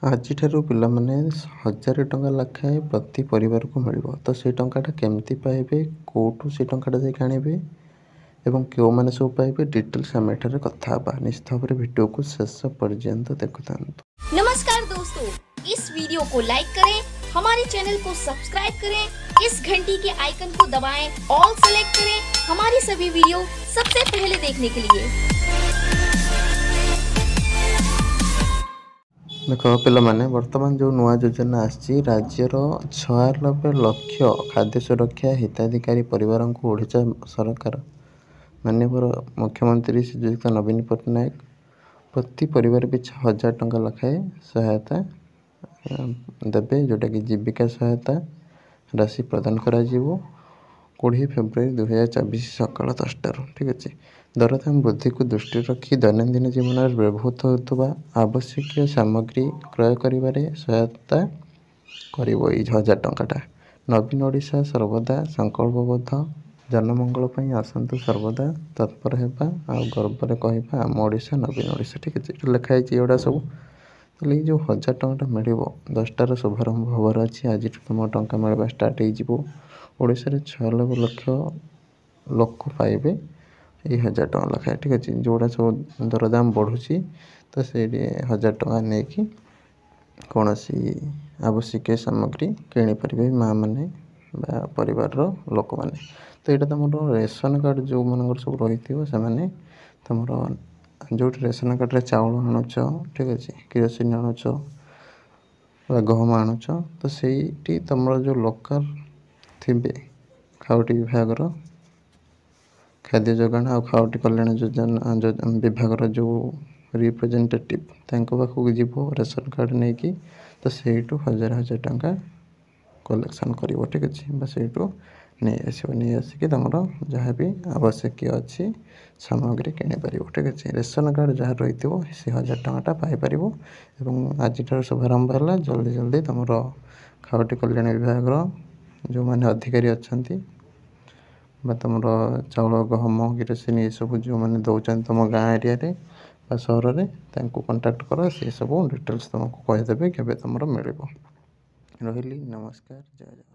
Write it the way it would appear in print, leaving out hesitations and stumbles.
ଆଜିଠାରୁ ପିଲାମାନେ 1000 ଟଙ୍କା ଲେଖାଏଁ ପ୍ରତି ପରିବାରକୁ ମିଳିବ। ତ ସେଇ ଟଙ୍କାଟା କେମିତି ପାଇବେ, କେଉଁଠୁ ସେ ଟଙ୍କାଟା ଯାଇକି ଆଣିବେ ଏବଂ କେଉଁମାନେ ସବୁ पाइबे डिटेल्स हम एठारे कथा हेबा। निश्चित भाव वीडियो को शेष पर्यंत देखुथांतु। नमस्कार दोस्तों, इस वीडियो को लाइक करें, हमारे चैनल को सब्सक्राइब करें, इस घंटी के आइकन को दबाएं, ऑल सेलेक्ट करें हमारी सभी वीडियो सबसे पहले देखने के लिए। देख पे बर्तमान जो नुआ योजना आसी राज्यर 96 लाख खाद्य सुरक्षा हिताधिकारी परिवार को ओडिशा सरकार माननीय मुख्यमंत्री श्रीजुक्त नवीन पट्टनायक प्रति परिवार पिछा 1000 टंका लखाए सहायता देवे, जोटा कि जीविका सहायता राशि प्रदान करा 20 फेब्रुआरी 2024 सकाल 10 ठीक अच्छे। दरदाम वृद्धि को दृष्टि रखी दैनंदिन जीवन में व्यवहृत होता आवश्यक सामग्री क्रय करिबारे सहायता करिवो। 1000 टंकाटा नवीन ओडिशा सर्वदा संकल्पबद्ध जनमंगल पर आसतु सर्वदा तत्पर होगा आ गर्व कहवा आम ओडिशा नवीन ओडिशा ठीक अच्छे। लिखाई एगुड़ा सब तो ये जो 1000 टंका मिल 10टार शुभारंभ हबार अच्छी। आज तुम टंका मिलवा स्टार्ट होड़शा 96 लाख लोक पाइबे ये 1000 टंका लखाए ठीक अच्छे। जोड़ा सब दरदाम बढ़ुची तो से 1000 टंका नहीं कि कौन सी आवश्यक सामग्री किनीपर माँ मैंने परिवार लोक मैंने। तो यहाँ तुम रेशन कार्ड जो मन सब रही से तुम जो रेशन कार्ड चाउल आणुच ठीक अच्छे, किरोसिन आणुच गहम आणुच तो सही तुम जो लोकल थे खाउटी विभाग खाद्य जोगाण आ खाउटी कल्याण योजना विभाग जो रिप्रेजेंटेटिव पाखक जीव रेशन कार्ड नहीं कि तो से 1000 टंका कलेक्शन कर ठीक अच्छे। बस यू नहीं आसिक तुम जहाँ भी आवश्यक अच्छी सामग्री किपर ठीक अच्छे। रेशन कार्ड जहाँ रही से 1000 टंकाटा पाइपर। आज शुभारंभ है जल्दी जल्दी तुम खाउटी कल्याण विभाग जो मैंने अधिकारी अच्छा तुम चाउल गहम किरोसिन ये सब जो मैंने दौरान तुम गाँ एरिया सहर में कंटाक्ट कर सी सब डिटेल्स तुमको कहीदेवे के तुम मिल रही। नमस्कार, जय जय।